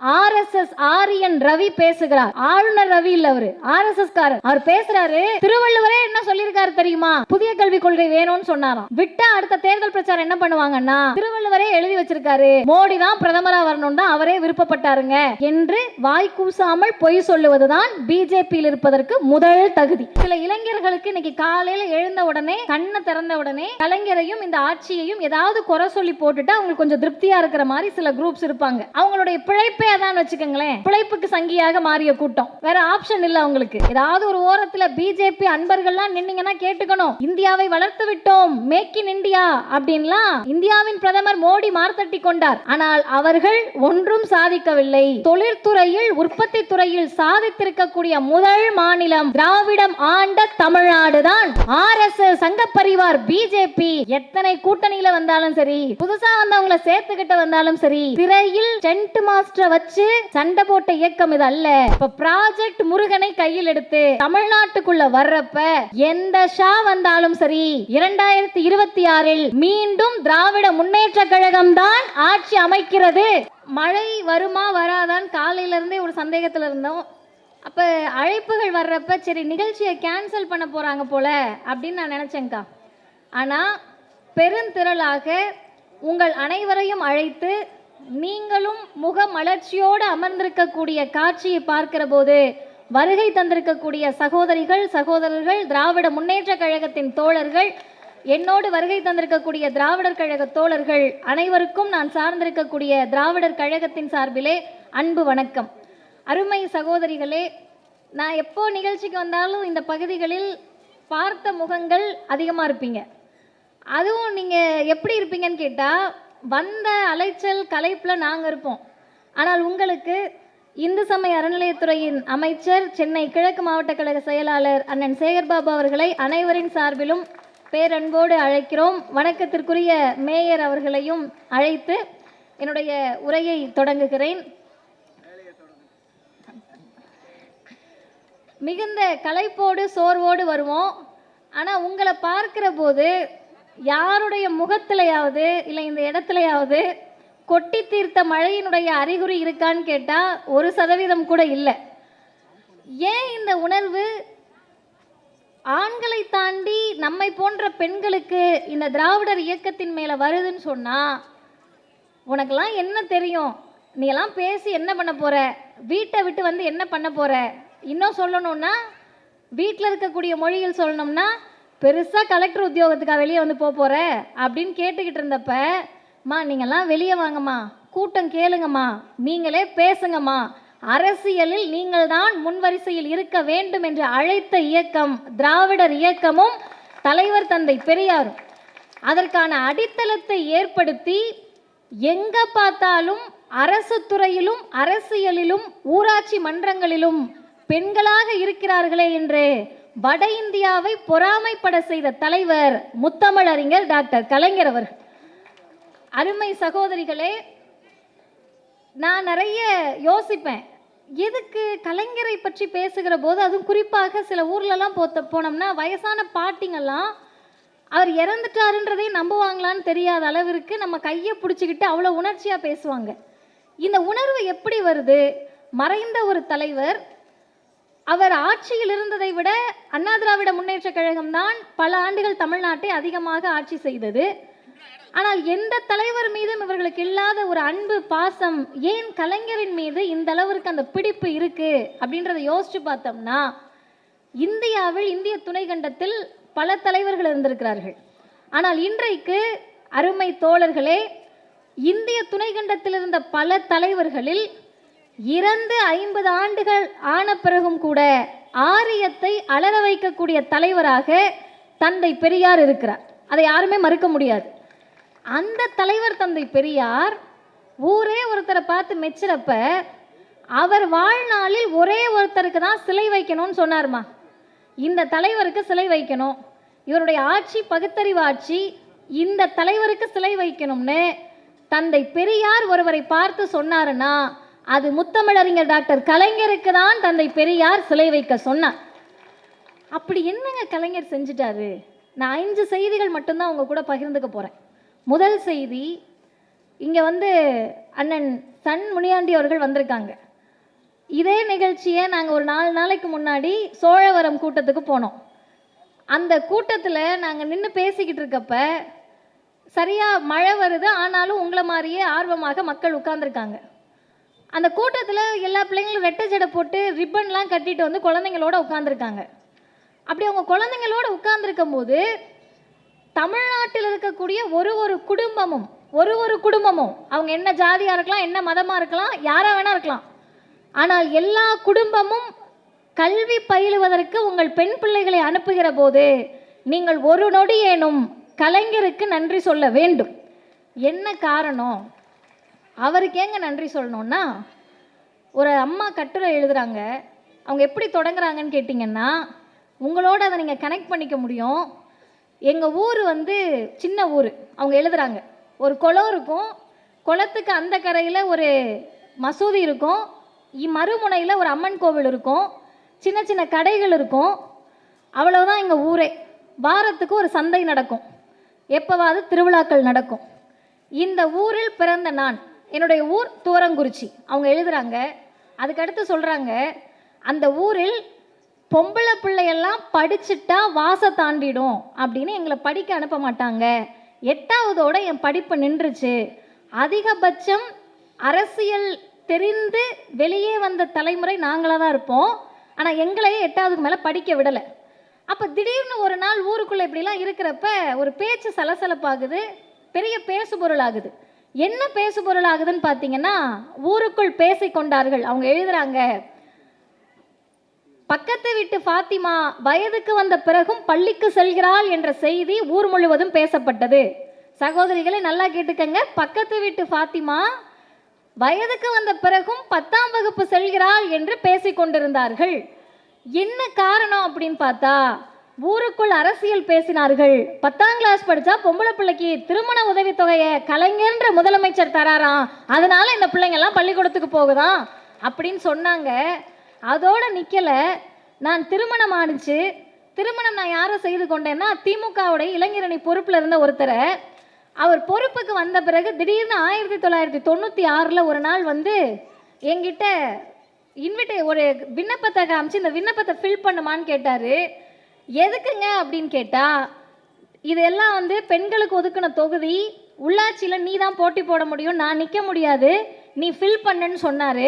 RSS Aryan Ravi பேசுகிறார். ஆளுநர் ரவி இல்ல, அவரு ஆர்எஸ்எஸ் காரர். அவர் பேசுறாரு, திருவள்ளுவரே என்ன சொல்லியிருக்காரு தெரியுமா? புதிய கல்விக் கொள்கை வேணும்னு சொன்னாராம். விட்டா அடுத்த தேர்தல் பிரச்சாரம் என்ன பண்ணுவாங்கன்னா, திருவள்ளுவரே எழுதி வச்சிருக்காரு, மோடி தான் பிரதமரா வரணும் தான் அவரே விருப்பப்பட்டாருங்க என்று வாய் கூசாமல் பொய் சொல்லுவதுதான் பிஜேபியில் இருப்பதற்கு முதல் தகுதி. சில இளைஞர்களுக்கு இன்னைக்கு காலையில எழுந்த உடனே, கண்ணை திறந்த உடனே கலைஞரையும் இந்த ஆட்சியையும் ஏதாவது குறை சொல்லி போட்டுட்டு அவங்களுக்கு கொஞ்சம் திருப்தியா இருக்கிற மாதிரி சில குரூப்ஸ் இருப்பாங்க. அவங்களுடைய பிழைப்பே அதான் வச்சுக்கோங்களேன், பிழைப்புக்கு சங்கியாக மாறிய கூட்டம். வேற ஆப்ஷன் இல்ல அவங்களுக்கு. ஏதாவது ஒரு ஓரத்துல பிஜேபி அன்பர்கள்லாம் நின்னீங்கன்னா கேட்டுக்கணும், இந்தியாவை வளர்த்து விட்டோம், மேக் இன் இந்தியா அப்படின்லாம் இந்தியாவின் பிரதமர் மோடி மார்த்தட்டி கொண்டார். ஆனால் அவர்கள் ஒன்றும் சாதிக்கவில்லை. தொழிற்துறையில், உற்பத்தி துறையில் சாதித்திருக்கக்கூடிய முதல் மாநிலம் திராவிடம் ஆண்ட தமிழ்நாடு தான். ஆர்எஸ்எஸ், சங்க பரிவார், பிஜேபி எத்தனை கூட்டணியில வந்தாலும் சரி, புதுசா வந்தவங்களை சேர்த்துக்கிட்ட வந்தாலும் சரி, திரையில் சென்ட் மாஸ்டர் வச்சு சண்டை போட்ட இயக்கம் இது அல்ல. இப்ப ப்ராஜெக்ட் முருகனை கையில் எடுத்து தமிழ்நாட்டுக்குள்ள வர்றப்ப எந்த ஷா வந்தாலும் சரி, 2026இல் மீண்டும் திராவிட முன்னேற்ற கழகம் தான் ஆட்சி அமைக்கிறது. மழை வருமா வராதான் காலையில இருந்தே ஒரு சந்தேகத்துல இருந்தோம். அப்ப அழைப்புகள் வர்றப்ப சரி நிகழ்ச்சியை கேன்சல் பண்ண போறாங்க போல அப்படின்னு நான் நினைச்சேன்க்கா. ஆனா பெருந்திரளாக உங்கள் அனைவரையும் அழைத்து நீங்களும் முக மலர்ச்சியோடு அமர்ந்திருக்கக்கூடிய காட்சியை பார்க்கிற போது வருகை தந்திருக்கக்கூடிய சகோதரிகள், சகோதரர்கள், திராவிட முன்னேற்ற கழகத்தின் தோழர்கள், என்னோடு வருகை தந்திருக்கக்கூடிய திராவிடர் கழக தோழர்கள் அனைவருக்கும் நான் சார்ந்திருக்கக்கூடிய திராவிடர் கழகத்தின் சார்பிலே அன்பு வணக்கம். அருமை சகோதரிகளே, நான் எப்போ நிகழ்ச்சிக்கு வந்தாலும் இந்த பகுதிகளில் பார்த்த முகங்கள் அதிகமாக இருப்பீங்க. அதுவும் நீங்கள் எப்படி இருப்பீங்கன்னு கேட்டால், வந்த அலைச்சல் கலைப்பில் நாங்கள் இருப்போம். ஆனால் உங்களுக்கு இந்து சமய அறநிலையத்துறையின் அமைச்சர், சென்னை கிழக்கு மாவட்ட கழக செயலாளர் அண்ணன் சேகர்பாபு அவர்களை அனைவரின் சார்பிலும் பேரன்போடு அழைக்கிறோம். வணக்கத்திற்குரிய மேயர் அவர்களையும் அழைத்து என்னுடைய உரையை தொடங்குகிறேன். மிகுந்த களைப்போடு சோர்வோடு வருவோம். ஆனால் உங்களை பார்க்கிற போது யாருடைய முகத்திலையாவது இல்லை இந்த இடத்துலையாவது கொட்டி தீர்த்த மழையினுடைய அறிகுறி இருக்கான்னு கேட்டால் 1% கூட இல்லை. ஏன் இந்த உணர்வு ஆண்களை தாண்டி நம்மை போன்ற பெண்களுக்கு இந்த திராவிடர் இயக்கத்தின் மேலே வருதுன்னு சொன்னால், உனக்கெல்லாம் என்ன தெரியும், நீ எல்லாம் பேசி என்ன பண்ண போகிற, வீட்டை விட்டு வந்து என்ன பண்ண போகிற, இன்னும் சொல்லணும்னா வீட்டில் இருக்கக்கூடிய மொழியில் சொல்லணும்னா பெருசாக கலெக்டர் உத்தியோகத்துக்காக வெளியே வந்து போகிற அப்படின்னு கேட்டுக்கிட்டு இருந்தப்ப, மா நீங்கள்லாம் வெளியே வாங்கம்மா, கூட்டம் கேளுங்கம்மா, நீங்களே பேசுங்கம்மா, அரசியலில் நீங்கள் தான் முன்வரிசையில் இருக்க வேண்டும் என்று அழைத்த இயக்கம் திராவிடர் இயக்கமும் தலைவர் தந்தை பெரியாரும். அதற்கான அடித்தளத்தை ஏற்படுத்தி எங்கே பார்த்தாலும் அரசு துறையிலும் அரசியலிலும் ஊராட்சி மன்றங்களிலும் பெண்களாக இருக்கிறார்களே என்று வட இந்தியாவை பொறாமைப்பட செய்த தலைவர் முத்தமிழறிஞர் டாக்டர் கலைஞர் அவர்கள். அருமை சகோதரிகளே, நான் நிறைய யோசிப்பேன், எதுக்கு கலைஞரை பற்றி பேசுகிற போது, அதுவும் குறிப்பாக சில ஊர்லலாம் போனோம்னா வயசான பாட்டிங்கெல்லாம் அவர் இறந்துட்டாருன்றதே நம்புவாங்களான்னு தெரியாத அளவிற்கு நம்ம கையை பிடிச்சிக்கிட்டு அவ்வளோ உணர்ச்சியாக பேசுவாங்க. இந்த உணர்வு எப்படி வருது? மறைந்த ஒரு தலைவர், அவர் ஆட்சியில் இருந்ததை விட அண்ணா திராவிட முன்னேற்ற கழகம் தான் பல ஆண்டுகள் தமிழ்நாட்டை அதிகமாக ஆட்சி செய்தது. ஆனால் எந்த தலைவர் மீதும் இவர்களுக்கு இல்லாத ஒரு அன்பு, பாசம் ஏன் கலைஞரின் மீது இந்த அளவிற்கு அந்த பிடிப்பு இருக்கு அப்படின்றத யோசிச்சு பார்த்தோம்னா, இந்தியாவில், இந்திய துணைக்கண்டத்தில் பல தலைவர்கள் இருந்திருக்கிறார்கள். ஆனால் இன்றைக்கு அருமை தோழர்களே, இந்திய துணைக்கண்டத்தில் இருந்த பல தலைவர்களில் இறந்து 50 ஆண்டுகள் ஆன பிறகும் கூட ஆரியத்தை அலற வைக்கக்கூடிய தலைவராக தந்தை பெரியார் இருக்கிறார். அதை யாருமே மறுக்க முடியாது. அந்த தலைவர் தந்தை பெரியார் ஊரே ஒருத்தரை பார்த்து மெச்சுறப்ப அவர் வாழ்நாளில் ஒரே ஒருத்தருக்கு தான் சிலை வைக்கணும்னு சொன்னார்மா. இந்த தலைவருக்கு சிலை வைக்கணும், இவருடைய ஆட்சி பகுத்தறிவு ஆட்சி, இந்த தலைவருக்கு சிலை வைக்கணும்னு தந்தை பெரியார் ஒருவரை பார்த்து சொன்னாருன்னா அது முத்தமிழறிஞர் டாக்டர் கலைஞருக்கு தான் தந்தை பெரியார் சிலை வைக்க சொன்னார். அப்படி என்னங்க கலைஞர் செஞ்சிட்டாரு? நான் 5 செய்திகள் மட்டும்தான் உங்க கூட பகிர்ந்துக்க போறேன். முதல் செய்தி, இங்கே வந்து அண்ணன் சன் முனியாண்டி அவர்கள் வந்திருக்காங்க. இதே நிகழ்ச்சியை நாங்கள் ஒரு 4 நாளைக்கு முன்னாடி சோழவரம் கூட்டத்துக்கு போனோம். அந்த கூட்டத்தில் நாங்கள் நின்று பேசிக்கிட்டு இருக்கப்ப சரியாக மழை வருது, ஆனாலும் உங்களை மாதிரியே ஆர்வமாக மக்கள் உட்கார்ந்துருக்காங்க. அந்த கூட்டத்தில் எல்லா பிள்ளைங்களும் ரெட்டை ஜடை போட்டு ரிப்பன்லாம் கட்டிட்டு வந்து குழந்தைங்களோட உட்காந்துருக்காங்க. அப்படி அவங்க குழந்தைங்களோட உட்கார்ந்துருக்கும் போது தமிழ்நாட்டில் இருக்கக்கூடிய ஒரு குடும்பமும் அவங்க என்ன ஜாதியாக இருக்கலாம், என்ன மதமாக இருக்கலாம், யாராக வேணா இருக்கலாம், ஆனால் எல்லா குடும்பமும் கல்வி பயிலுவதற்கு உங்கள் பெண் பிள்ளைகளை அனுப்புகிற போது நீங்கள் ஒரு நொடியேனும் கலைஞருக்கு நன்றி சொல்ல வேண்டும். என்ன காரணம்? அவருக்கு ஏங்க நன்றி சொல்லணும்னா, ஒரு அம்மா கட்டுரை எழுதுகிறாங்க. அவங்க எப்படி தொடங்குறாங்கன்னு கேட்டிங்கன்னா, உங்களோட அதை நீங்கள் கனெக்ட் பண்ணிக்க முடியும். எங்கள் ஊர் வந்து சின்ன ஊர். அவங்க எழுதுகிறாங்க, ஒரு குளம் இருக்கும், குளத்துக்கு அந்த கரையில் ஒரு மசூதி இருக்கும், மறுமுனையில் ஒரு அம்மன் கோவில் இருக்கும், சின்ன சின்ன கடைகள் இருக்கும், அவ்வளோதான் எங்கள் ஊரே. வாரத்துக்கு ஒரு சந்தை நடக்கும், எப்போவாது திருவிழாக்கள் நடக்கும். இந்த ஊரில் பிறந்த நான், என்னுடைய ஊர் தூரங்குறிச்சி. அவங்க எழுதுகிறாங்க. அதுக்கடுத்து சொல்கிறாங்க, அந்த ஊரில் பொம்பளை பிள்ளையெல்லாம் படிச்சுட்டா வாசை தாண்டிடும் அப்படின்னு எங்களை படிக்க அனுப்ப மாட்டாங்க. 8ஆவதோட என் படிப்பு நின்றுச்சு. அதிகபட்சம் அரசியல் தெரிந்து வெளியே வந்த தலைமுறை நாங்களாக தான் இருப்போம். ஆனால் எங்களையே 8ஆவதுக்கு மேலே படிக்க விடலை. அப்போ திடீர்னு ஒரு நாள் ஊருக்குள்ளே இப்படிலாம் இருக்கிறப்ப ஒரு பேச்சு சலசலப்பாகுது, பெரிய பேசுபொருள் ஆகுது. என்ன பேசுபொருள் ஆகுதுன்னு பார்த்தீங்கன்னா, ஊருக்குள் பேசி கொண்டார்கள். அவங்க எழுதுகிறாங்க, பக்கத்து வீட்டு ஃபாத்திமா வயதுக்கு வந்த பிறகும் பள்ளிக்கு செல்கிறாள் என்ற செய்தி ஊர் முழுவதும் பேசப்பட்டது. சகோதரிகளை நல்லா கேட்டுக்கங்க, பக்கத்து வீட்டு ஃபாத்திமா வயதுக்கு வந்த பிறகும் 10ஆம் வகுப்பு செல்கிறாள் என்று பேசி கொண்டிருந்தார்கள். என்ன காரணம் அப்படின்னு பார்த்தா, ஊருக்குள் அரசியல் பேசினார்கள். 10ஆம் கிளாஸ் படித்தா பொம்பளை பிள்ளைக்கு திருமண உதவித்தொகையை கலைஞர்ன்ற முதலமைச்சர் தராராம், அதனால இந்த பிள்ளைங்கள்லாம் பள்ளிக்கூடத்துக்கு போகுதான் அப்படின்னு சொன்னாங்க. அதோடு நிற்கலை. நான் திருமணம் ஆணிச்சு. திருமணம் நான் யாரை செய்து கொண்டேன்னா, திமுகவுடைய இளைஞரணி பொறுப்பில் இருந்த ஒருத்தரை. அவர் பொறுப்புக்கு வந்த பிறகு திடீர்னு 1996 ஒரு நாள் வந்து என்கிட்ட ஒரு விண்ணப்பத்தை காமிச்சு, இந்த விண்ணப்பத்தை ஃபில் பண்ணுமான்னு கேட்டார். எதுக்குங்க அப்படின்னு கேட்டால், இதெல்லாம் வந்து பெண்களுக்கு ஒதுக்கின தொகுதி, உள்ளாட்சியில் நீ தான் போட்டி போட முடியும், நான் நிற்க முடியாது, நீ ஃபில் பண்ணுன்னு சொன்னார்.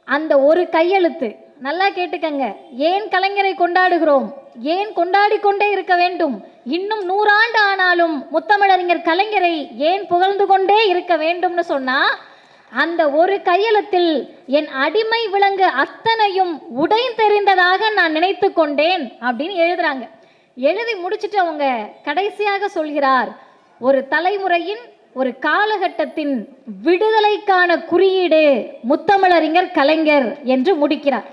அந்த ஒரு கையெழுத்து, நல்லா கேட்டுக்கங்க, ஏன் கலைஞரை கொண்டாடுகிறோம், ஏன் கொண்டாடி கொண்டே இருக்க வேண்டும், இன்னும் 100 ஆண்டு ஆனாலும் முத்தமிழறிஞர் கலைஞரை ஏன் புகழ்ந்து கொண்டே இருக்க வேண்டும்னு சொன்னா, அந்த ஒரு கையெழுத்தில் என் அடிமை விலங்கு அத்தனையும் உடைந்தெறிந்ததாக நான் நினைத்து கொண்டேன் அப்படின்னு எழுதுறாங்க. எழுதி முடிச்சுட்டு அவங்க கடைசியாக சொல்கிறார், ஒரு தலைமுறையின் ஒரு காலகட்டத்தின் விடுதலைக்கான குறியீடு முத்தமிழறிஞர் கலைஞர் என்று முடிக்கிறார்.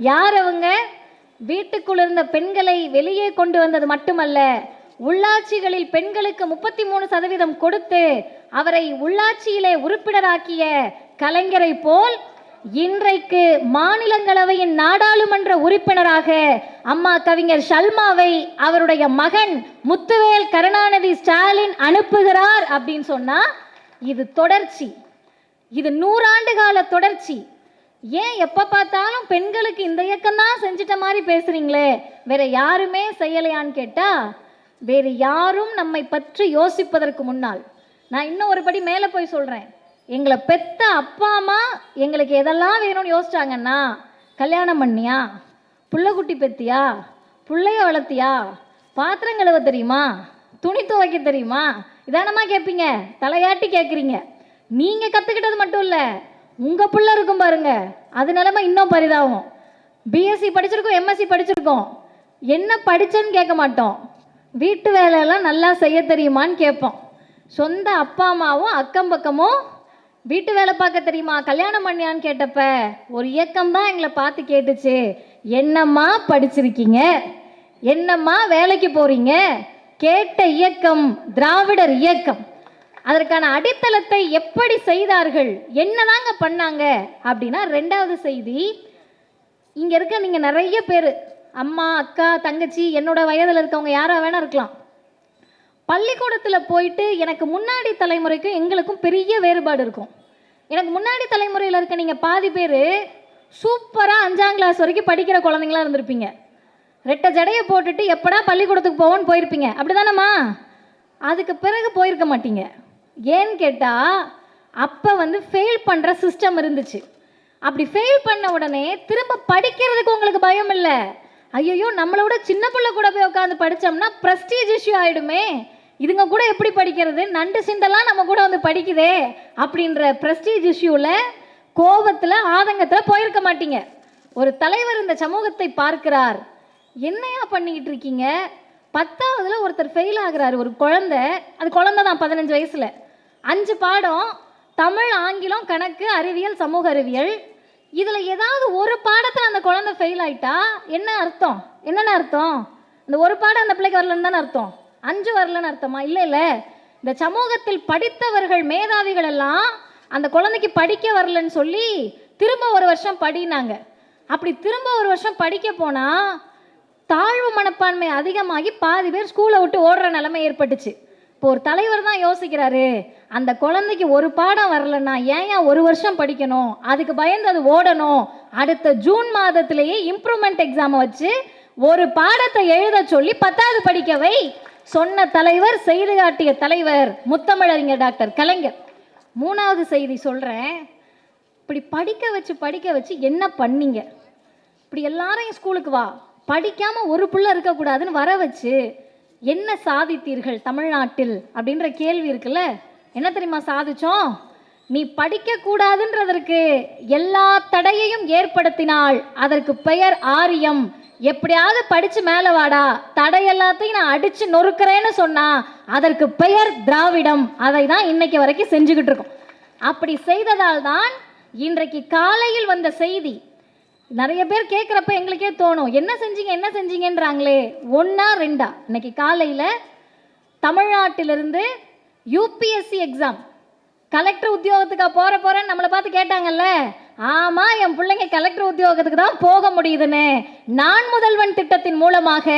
யார் அவங்க? வீட்டுக்குள் இருந்த பெண்களை வெளியே கொண்டு வந்தது மட்டுமல்ல, உள்ளாட்சிகளில் பெண்களுக்கு 33% கொடுத்து அவரை உள்ளாட்சியிலே உறுப்பினராக்கிய கலைஞரை போல் இன்றைக்கு மாநிலங்களவையின் நாடாளுமன்ற உறுப்பினராக அம்மா கவிஞர் ஷல்மாவை அவருடைய மகன் முத்துவேல் கருணாநிதி ஸ்டாலின் அனுப்புகிறார் அப்படின்னு சொன்னா, இது தொடர்ச்சி, இது 100 ஆண்டு கால தொடர்ச்சி. ஏன் எப்ப பார்த்தாலும் பெண்களுக்கு இந்த இயக்கம் தான் செஞ்சிட்ட மாதிரி பேசுறீங்களே, வேற யாருமே செய்யலையான்னு கேட்டா, வேறு யாரும் நம்மை பற்றி யோசிப்பதற்கு முன்னால் நான் இன்னும் ஒரு படி மேலே போய் சொல்றேன். எங்களை பெத்த அப்பா அம்மா எங்களுக்கு எதெல்லாம் வேணும்னு யோசிச்சாங்கன்னா, கல்யாணம் பண்ணியா, புள்ளக்குட்டி பெத்தியா, பிள்ளைய வளர்த்தியா, பாத்திரம் கழுவ தெரியுமா, துணி துவைக்க தெரியுமா, இதானமா கேட்பீங்க, தலையாட்டி கேட்குறீங்க. நீங்கள் கற்றுக்கிட்டது மட்டும் இல்லை, உங்கள் பிள்ளை இருக்கும் பாருங்க, அது நிலைமை இன்னும் பரிதாபம். பிஎஸ்சி படிச்சிருக்கோம், எம்எஸ்சி படிச்சிருக்கோம், என்ன படித்தேன்னு கேட்க மாட்டோம், வீட்டு வேலையெல்லாம் நல்லா செய்ய தெரியுமான்னு கேட்போம். சொந்த அப்பா அம்மாவும் அக்கம் பக்கமும் வீட்டு வேலை பார்க்க தெரியுமா, கல்யாணம் பண்ணியான்னு கேட்டப்ப ஒரு இயக்கம் தான் எங்களை பார்த்து கேட்டுச்சு, என்னம்மா படிச்சிருக்கீங்க, என்னம்மா வேலைக்கு போறீங்க, கேட்ட இயக்கம் திராவிடர் இயக்கம். அதற்கான அடித்தளத்தை எப்படி செய்தார்கள், என்னதாங்க பண்ணாங்க அப்படின்னா, 2வது செய்தி, இங்க இருக்க நீங்க நிறைய பேர் அம்மா அக்கா தங்கச்சி என்னோட வயதில் இருக்கவங்க யாரா வேணா இருக்கலாம், பள்ளிக்கூடத்தில் போயிட்டு எனக்கு முன்னாடி தலைமுறைக்கும் எங்களுக்கும் பெரிய வேறுபாடு இருக்கும். எனக்கு முன்னாடி தலைமுறையில் இருக்க நீங்கள் பாதி பேர் சூப்பராக 5ஆம் கிளாஸ் வரைக்கும் படிக்கிற குழந்தைங்களா இருந்திருப்பீங்க. ரெட்டை ஜடையை போட்டுட்டு எப்படா பள்ளிக்கூடத்துக்கு போவோன்னு போயிருப்பீங்க, அப்படி தானம்மா? அதுக்கு பிறகு போயிருக்க மாட்டீங்க. ஏன்னு கேட்டால் அப்போ ஃபெயில் பண்ணுற சிஸ்டம் இருந்துச்சு. அப்படி ஃபெயில் பண்ண உடனே திரும்ப படிக்கிறதுக்கு உங்களுக்கு பயம் இல்லை. ஐயோ, நம்மளை விட சின்ன பிள்ளை கூட போய் உட்காந்து படித்தோம்னா ப்ரெஸ்டீஜ் இஷ்யூ ஆகிடுமே, இதுங்க கூட எப்படி படிக்கிறது, நண்டு சிண்டெல்லாம் நம்ம கூட படிக்குதே அப்படின்ற ப்ரெஸ்டீஜ் இஷ்யூவில் கோபத்தில் ஆதங்கத்தில் போயிருக்க மாட்டீங்க. ஒரு தலைவர் இந்த சமூகத்தை பார்க்கிறார், என்னையா பண்ணிக்கிட்டு இருக்கீங்க, 10ஆவதுல ஒருத்தர் ஃபெயில் ஆகுறாரு, ஒரு குழந்தை, அது குழந்தை தான் 15 வயசில், 5 பாடம் தமிழ், ஆங்கிலம், கணக்கு, அறிவியல், சமூக அறிவியல், இதில் ஏதாவது ஒரு பாடத்தில் அந்த குழந்தை ஃபெயில் ஆகிட்டா என்ன அர்த்தம்? என்னென்ன அர்த்தம்? இந்த ஒரு பாடம் அந்த பிள்ளைக்கு வரலன்னு தானே அர்த்தம், 5 வரலன்னு அர்த்தமா? இல்லை. இந்த சமூகத்தில் படித்தவர்கள் மேதாவிகள் எல்லாம் அந்த குழந்தைக்கு படிக்க வரலன்னு சொல்லி திரும்ப ஒரு வருஷம் படினாங்க. அப்படி திரும்ப ஒரு வருஷம் படிக்க போனால் தாழ்வு மனப்பான்மை அதிகமாகி பாதி பேர் ஸ்கூலை விட்டு ஓடுற நிலைமை ஏற்பட்டுச்சு. இப்போ ஒரு தலைவர் தான் யோசிக்கிறாரு, அந்த குழந்தைக்கு ஒரு பாடம் வரலன்னா ஏன் ஒரு வருஷம் படிக்கணும், அதுக்கு பயந்து அது ஓடணும், அடுத்த ஜூன் மாதத்திலேயே இம்ப்ரூவ்மெண்ட் எக்ஸாமை வச்சு ஒரு பாடத்தை எழுத சொல்லி 10ஆவது படிக்கவை சொன்ன தலைவர், செய்து காட்டிய தலைவர் முத்தமிழறிஞர் டாக்டர் கலைஞர். 3வது செய்தி சொல்கிறேன். இப்படி படிக்க வச்சு என்ன பண்ணீங்க? இப்படி எல்லாரையும் ஸ்கூலுக்கு வா, படிக்காமல் ஒரு பிள்ளை இருக்கக்கூடாதுன்னு வர வச்சு என்ன சாதித்தீர்கள் தமிழ்நாட்டில் அப்படின்ற கேள்வி இருக்குல்ல. என்ன தெரியுமா சாதிச்சோம்? நீ படிக்கக்கூடாதுன்றதற்கு எல்லா தடையையும் ஏற்படுத்தினால் அதற்கு பெயர் ஆரியம். எப்படியாவது படித்து மேலே வாடா, தடை எல்லாத்தையும் நான் அடித்து நொறுக்கிறேன்னு சொன்னால் அதற்கு பெயர் திராவிடம். அதை தான் இன்னைக்கு வரைக்கும் செஞ்சுக்கிட்டு இருக்கோம். அப்படி செய்ததால் தான் இன்றைக்கு காலையில் வந்த செய்தி நிறைய பேர் கேட்குறப்ப எங்களுக்கே தோணும், என்ன செஞ்சீங்கன்றாங்களே. 1ஆ 2ஆ? இன்னைக்கு காலையில் தமிழ்நாட்டிலிருந்து யூபிஎஸ்சி எக்ஸாம், கலெக்டர் உத்தியோகத்துக்காக போகிறேன்னு நம்மளை பார்த்து கேட்டாங்கல்ல. ஆமாம், என் பிள்ளைங்க கலெக்டர் உத்தியோகத்துக்கு தான் போக முடியுதுன்னு நான் முதல்வன் திட்டத்தின் மூலமாக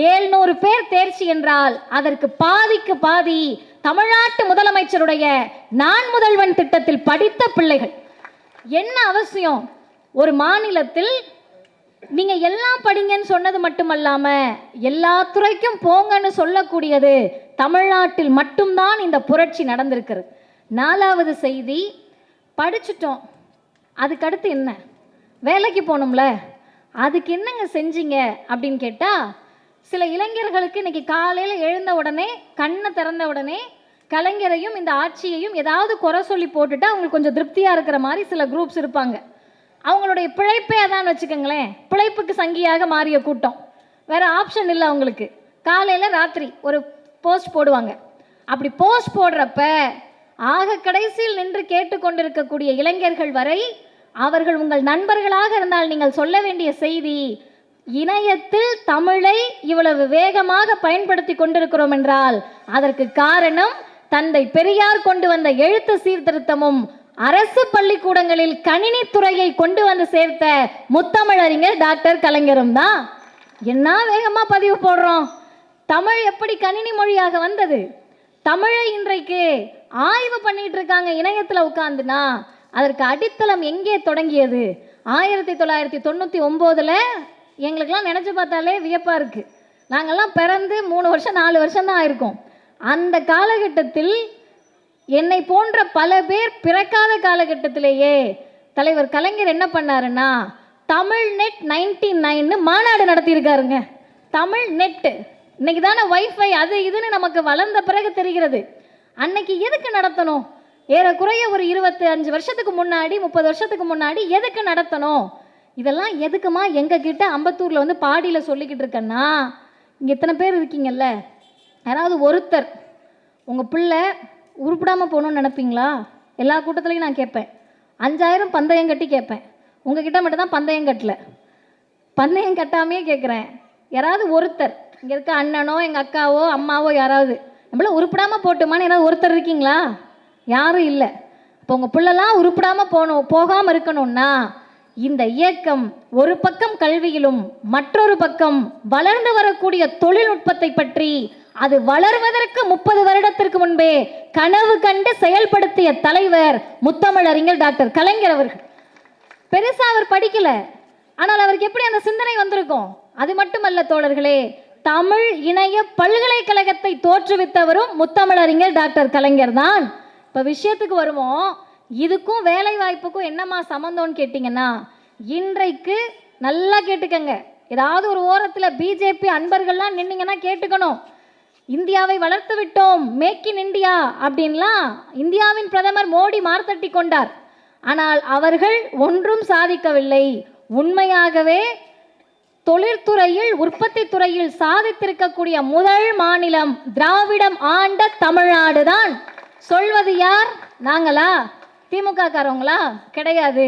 700 பேர் தேர்ச்சி என்றால் அதற்கு பாதிக்கு பாதி தமிழ்நாட்டு முதலமைச்சருடைய நான் முதல்வன் திட்டத்தில் படித்த பிள்ளைகள். என்ன அவசியம்? ஒரு மாநிலத்தில் நீங்கள் எல்லாம் படிங்கன்னு சொன்னது மட்டுமல்லாமல் எல்லா துறைக்கும் போங்கன்னு சொல்லக்கூடியது தமிழ்நாட்டில் மட்டும்தான் இந்த புரட்சி நடந்திருக்கிறது. 4வது செய்தி, படிச்சுட்டோம், அதுக்கடுத்து என்ன? வேலைக்கு போகணும்ல, அதுக்கு என்னங்க செஞ்சீங்க அப்படின்னு கேட்டால், சில இளைஞர்களுக்கு இன்றைக்கி காலையில் எழுந்த உடனே கண்ணை திறந்த உடனே கலைஞரையும் இந்த ஆட்சியையும் ஏதாவது குறை சொல்லி போட்டுட்டு அவங்களுக்கு கொஞ்சம் திருப்தியாக இருக்கிற மாதிரி சில குரூப்ஸ் இருப்பாங்க. அவங்களுடைய பிழைப்பே அதான் வச்சுக்கோங்களேன், பிழைப்புக்கு சங்கியாக மாறிய கூட்டம். வேறு ஆப்ஷன் இல்லை அவங்களுக்கு. காலையில் ராத்திரி ஒரு போஸ்ட் போடுவாங்க. அப்படி போஸ்ட் போடுறப்ப ஆக கடைசியில் நின்று கேட்டுக்கொண்டிருக்கக்கூடிய இளைஞர்கள் வரை அவர்கள் உங்கள் நண்பர்களாக இருந்தால் நீங்கள் சொல்ல வேண்டிய செய்தி, இணையத்தில் தமிழை இவ்வளவு வேகமாக பயன்படுத்தி கொண்டிருக்கிறோம் என்றால் அதற்கு காரணம் தந்தை பெரியார் கொண்டு வந்த எழுத்து சீர்திருத்தமும் அரசு பள்ளிக்கூடங்களில் கணினித்துறையை கொண்டு வந்து சேர்த்த முத்தமிழறிஞர் டாக்டர் கலைஞரும் தான். என்ன வேகமாக பதிவு போடுறோம். தமிழ் எப்படி கணினி மொழியாக வந்தது? தமிழை இன்றைக்கு ஆய்வு பண்ணிட்டு இருக்காங்க இணையத்தில் உட்காந்துனா அதற்கு அடித்தளம் எங்கே தொடங்கியது? 1999 எங்களுக்கெல்லாம் நினச்சி பார்த்தாலே வியப்பாக இருக்குது. நாங்கள்லாம் பிறந்து 3 வருஷம் 4 வருஷம் தான் ஆயிருக்கோம். அந்த காலகட்டத்தில் என்னை போன்ற பல பேர் பிறக்காத காலகட்டத்திலேயே தலைவர் கலைஞர் என்ன பண்ணாருன்னா தமிழ் நெட் 99 மாநாடு நடத்தியிருக்காருங்க. தமிழ் நெட்டு இன்னைக்கு தானே வைஃபை அது இதுன்னு நமக்கு வளர்ந்த பிறகு தெரிகிறது. அன்னைக்கு எதுக்கு நடத்தணும்? ஏறக்குறைய ஒரு 25 வருஷத்துக்கு முன்னாடி 30 வருஷத்துக்கு முன்னாடி எதுக்கு நடத்தணும்? இதெல்லாம் எதுக்குமா எங்ககிட்ட அம்பத்தூரில் பாடியில் சொல்லிக்கிட்டு இருக்கேன்னா, இங்கே இத்தனை பேர் இருக்கீங்கல்ல, யாராவது ஒருத்தர் உங்கள் பிள்ளை உருப்பிடாமல் போகணுன்னு நினைப்பீங்களா? எல்லா கூட்டத்துலையும் நான் கேட்பேன். 5000 பந்தயம் கட்டி கேட்பேன். உங்ககிட்ட மட்டும் தான் பந்தயம் கட்டல, பந்தயம் கட்டாமையே கேட்குறேன். யாராவது ஒருத்தர் இங்கே இருக்க அண்ணனோ எங்கள் அக்காவோ அம்மாவோ யாராவது நம்மள உருப்பிடாமல் போட்டுமான்னு யாராவது ஒருத்தர் இருக்கீங்களா? யாரும் இல்லை. இப்போ உங்கள் பிள்ளைலாம் உருப்பிடாமல் போகாமல் இருக்கணும்னா இந்த இயக்கம் ஒரு பக்கம் கல்வியிலும் மற்றொரு பக்கம் வளர்ந்து வரக்கூடிய தொழில்நுட்பத்தை பற்றி அது வளர்வதற்கு 30 வருடத்திற்கு முன்பே கனவு கண்டு செயல்படுத்திய தலைவர் முத்தமிழறிஞர் டாக்டர் கலைஞர் அவர்கள். பெருசா அவர் படிக்கல, ஆனால் அவருக்கு எப்படி அந்த சிந்தனை வந்திருக்கும்? அது மட்டுமல்ல தோழர்களே, தமிழ் இணைய பல்கலைக்கழகத்தை தோற்றுவித்தவரும் முத்தமிழறிஞர் டாக்டர் கலைஞர் தான். இப்போ விஷயத்துக்கு வருவோம். இதுக்கும் வேலை வாய்ப்புக்கும் என்னமா சம்மந்தம்னு கேட்டிங்கன்னா, இன்றைக்கு நல்லா கேட்டுக்கங்க, ஏதாவது ஒரு ஓரத்தில் பிஜேபி அன்பர்கள்லாம் நின்னீங்கன்னா கேட்டுக்கணும். இந்தியாவை வளர்த்து விட்டோம், மேக் இன் இந்தியா அப்படின்லாம் இந்தியாவின் பிரதமர் மோடி மார்த்தட்டி கொண்டார். ஆனால் அவர்கள் ஒன்றும் சாதிக்கவில்லை. உண்மையாகவே தொழிற்துறையில் உற்பத்தி துறையில் சாதித்திருக்கக்கூடிய முதல் மாநிலம் திராவிடம் ஆண்ட தமிழ்நாடு தான். சொல்வது யார்? நாங்களா? திமுக காரவங்களா? கிடையாது.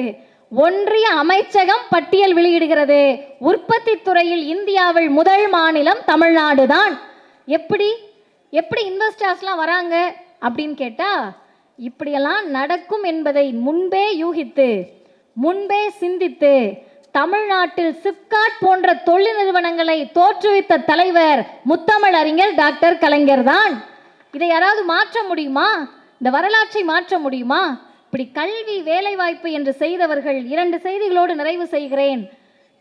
ஒன்றிய அமைச்சகம் பட்டியல் வெளியிடுகிறது, உற்பத்தி துறையில் இந்தியாவில் முதல் மாநிலம் தமிழ்நாடு தான். எப்படி எப்படி இன்வெஸ்டர்ஸ்லாம் வராங்க அப்படின்னு கேட்டா, இப்படியெல்லாம் நடக்கும் என்பதை முன்பே யூகித்து முன்பே சிந்தித்து தமிழ்நாட்டில் சிப்காட் போன்ற தொழில் நிறுவனங்களை தோற்றுவித்த தலைவர் முத்தமிழறிஞர் டாக்டர் கலைஞர் தான். இதை யாராவது மாற்ற முடியுமா? இந்த வரலாற்றை மாற்ற முடியுமா? இப்படி கல்வி வேலைவாய்ப்பு என்று செய்தவர்கள் 2 செய்திகளோடு நிறைவு செய்கிறேன்.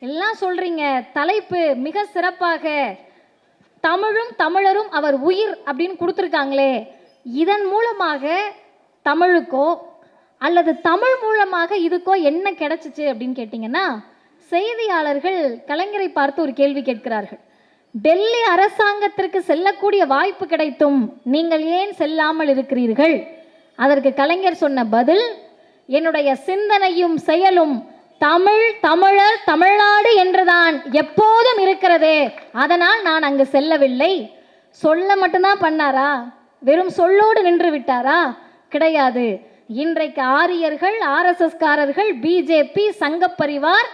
எல்லாம் சொல்றீங்க, தலைப்பு மிக சிறப்பாக தமிழும் தமிழரும் அவர் உயிர் அப்படின்னு கொடுத்துருக்காங்களே, இதன் மூலமாக தமிழுக்கோ அல்லது தமிழ் மூலமாக இதுக்கோ என்ன கிடைச்சிச்சு அப்படின்னு கேட்டிங்கன்னா, செய்தியாளர்கள் கலைஞரை பார்த்து ஒரு கேள்வி கேட்கிறார்கள். டெல்லி அரசாங்கத்திற்கு செல்லக்கூடிய வாய்ப்பு கிடைத்தும் நீங்கள் ஏன் செல்லாமல் இருக்கிறீர்கள்? அதற்கு கலைஞர் சொன்ன பதில், என்னுடைய சிந்தனையும் செயலும் தமிழ், தமிழர், தமிழ்நாடு என்றுதான் எப்போதும் இருக்கிறது, அதனால் நான் அங்கு செல்லவில்லை. சொல்ல மட்டும்தான் பண்ணாரா? வெறும் சொல்லோடு நின்று விட்டாரா? கிடையாது. இன்றைக்கு ஆரியர்கள், ஆர்எஸ்எஸ் காரர்கள், பிஜேபி, சங்கப்பரிவார்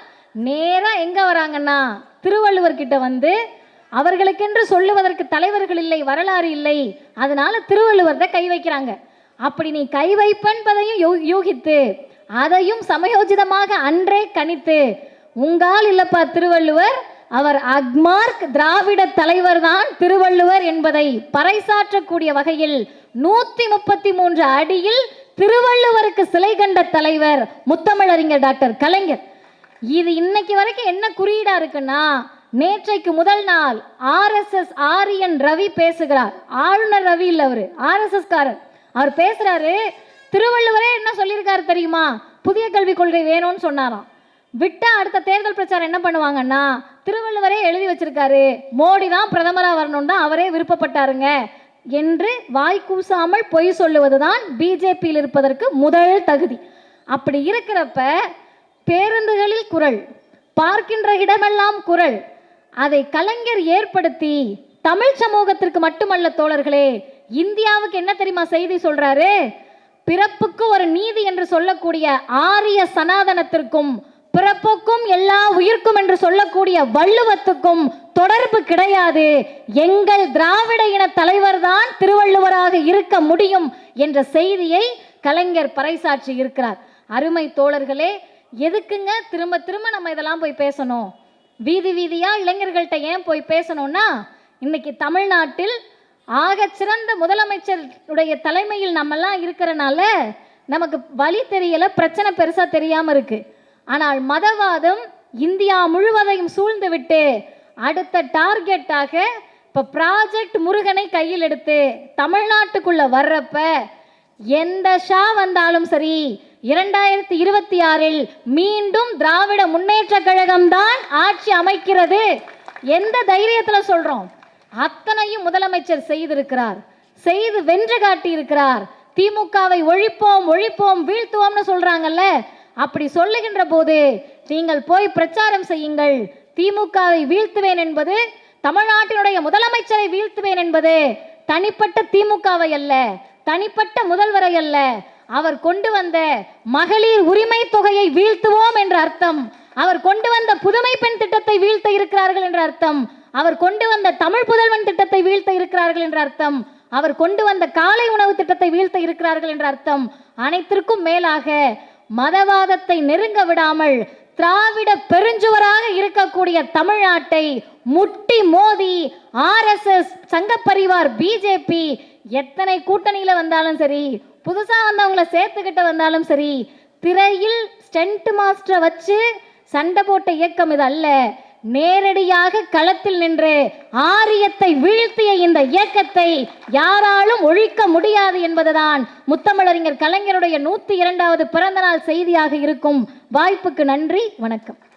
நேரா எங்க வராங்கன்னா திருவள்ளுவர் கிட்ட வந்து, அவர்களுக்கென்று சொல்லுவதற்கு தலைவர்கள் இல்லை, வரலாறு இல்லை, அதனால திருவள்ளுவர் தான் கை வைக்கிறாங்க. அப்படி நீ கை வைப்பென்பதையும் யூகித்து அதையும் சமயோஜிதமாக அன்றே கணித்து, உங்கால் இல்லப்பா திருவள்ளுவர், அவர் அக்மார்க் திராவிட தலைவர் தான் திருவள்ளுவர் என்பதை பறைசாற்றக்கூடிய வகையில் 133 அடியில் திருவள்ளுவருக்கு சிலை கண்ட தலைவர் முத்தமிழறிஞர் டாக்டர் கலைஞர். இது இன்னைக்கு வரைக்கும் என்ன குறியீடா இருக்குன்னா, நேற்றைக்கு முதல் நாள் ஆர்எஸ்எஸ் ஆரியன் ரவி பேசுகிறார். ஆளுநர் ரவி இல்லை, அவரு ஆர்எஸ்எஸ் காரர். அவர் பேசுறாரு, திருவள்ளுவரே என்ன சொல்லியிருக்காரு தெரியுமா? புதிய கல்விக் கொள்கை வேணும்னு சொன்னாராம். விட்டா அடுத்த தேர்தல் பிரச்சாரம் என்ன பண்ணுவாங்கன்னா, திருவள்ளுவரே எழுதி வச்சிருக்காரு, மோடி தான் பிரதமராக வரணும் தான் அவரே விருப்பப்பட்டாருங்க என்று வாய் கூசாமல் பொய் சொல்லுவதுதான் பிஜேபியில் இருப்பதற்கு முதல் தகுதி. அப்படி இருக்கிறப்ப பேருந்துகளில் குரல், பார்க்கின்ற இடமெல்லாம் குரல், அதை கலைஞர் ஏற்படுத்தி தமிழ் சமூகத்திற்கு மட்டுமல்ல தோழர்களே, இந்தியாவுக்கு என்ன தெரியுமா செய்தி சொல்றாரு? பிறப்புக்கு ஒரு நீதி என்று சொல்லக்கூடிய ஆரிய சனாதனத்திற்கும் பிறப்புக்கும் எல்லா உயிர்க்கும் என்று சொல்லக்கூடிய வள்ளுவத்துக்கும் தொடர்பு கிடையாது. எங்கள் திராவிட இன தலைவர் தான் திருவள்ளுவராக இருக்க முடியும் என்ற செய்தியை கலைஞர் பறைசாற்றி இருக்கிறார். அருமை தோழர்களே, எதுக்குங்க திரும்ப திரும்ப நம்ம இதெல்லாம் போய் பேசணும்? வீதி வீதியா இளைஞர்கள்ட்ட ஏன் போய் பேசணும்னா, இன்னைக்கு தமிழ்நாட்டில் ஆக சிறந்த முதலமைச்சருடைய தலைமையில் நம்மெல்லாம் இருக்கிறனால நமக்கு வழி தெரியல, பிரச்சனை பெருசா தெரியாம இருக்கு. ஆனால் மதவாதம் இந்தியா முழுவதையும் சூழ்ந்து விட்டு அடுத்த டார்கெட்டாக இப்ப ப்ராஜெக்ட் முருகனை கையில் எடுத்து தமிழ்நாட்டுக்குள்ள வர்றப்ப எந்த ஷா வந்தாலும் சரி, 2026 மீண்டும் திராவிட முன்னேற்ற கழகம் தான் ஆட்சி அமைக்கிறது. எந்த தைரியத்துல சொல்றோம்? அத்தனையும் முதலமைச்சர் செய்திருக்கிறார், செய்து வென்று காட்டி இருக்கிறார். திமுகவை ஒழிப்போம் ஒழிப்போம் வீழ்த்துவோம்னு சொல்றாங்கல்ல, அப்படி சொல்லுகின்ற போது நீங்கள் போய் பிரச்சாரம் செய்யுங்கள். திமுகவை வீழ்த்துவேன் என்பது, தமிழ்நாட்டினுடைய முதலமைச்சரை வீழ்த்துவேன் என்பது தனிப்பட்ட திமுகவை அல்ல, தனிப்பட்ட முதல்வரை அல்ல, அவர் கொண்டு வந்த மகளிர் உரிமை தொகையை வீழ்த்துவோம் என்ற அர்த்தம், அவர் கொண்டு வந்த புதுமை பெண் திட்டத்தை வீழ்த்த இருக்கிறார்கள் என்ற அர்த்தம், அவர் கொண்டு வந்த தமிழ் புதல்வன் திட்டத்தை வீழ்த்த இருக்கிறார்கள் என்ற அர்த்தம், அவர் கொண்டு வந்த காலை உணவு திட்டத்தை வீழ்த்த இருக்கிறார்கள் என்ற அர்த்தம். அனைத்திற்கும் மேலாக மதவாதத்தை நெருங்க விடாமல் திராவிட பெருஞ்சுவராக இருக்கக்கூடிய தமிழ்நாட்டை முட்டி மோதி ஆர்எஸ்எஸ், சங்க பரிவார், பிஜேபி எத்தனை கூட்டணியில வந்தாலும் சரி, புதுசா வந்தவங்களை சேர்த்துக்கிட்டு வந்தாலும் சரி, திரையில் ஸ்டென்ட் மாஸ்டரை வச்சு சண்டை போட்ட இயக்கம் இது அல்ல. நேரடியாக களத்தில் நின்று ஆரியத்தை வீழ்த்திய இந்த இயக்கத்தை யாராலும் ஒழிக்க முடியாது என்பதுதான் முத்தமிழறிஞர் கலைஞருடைய 102வது பிறந்த நாள் செய்தியாக இருக்கும். வாய்ப்புக்கு நன்றி, வணக்கம்.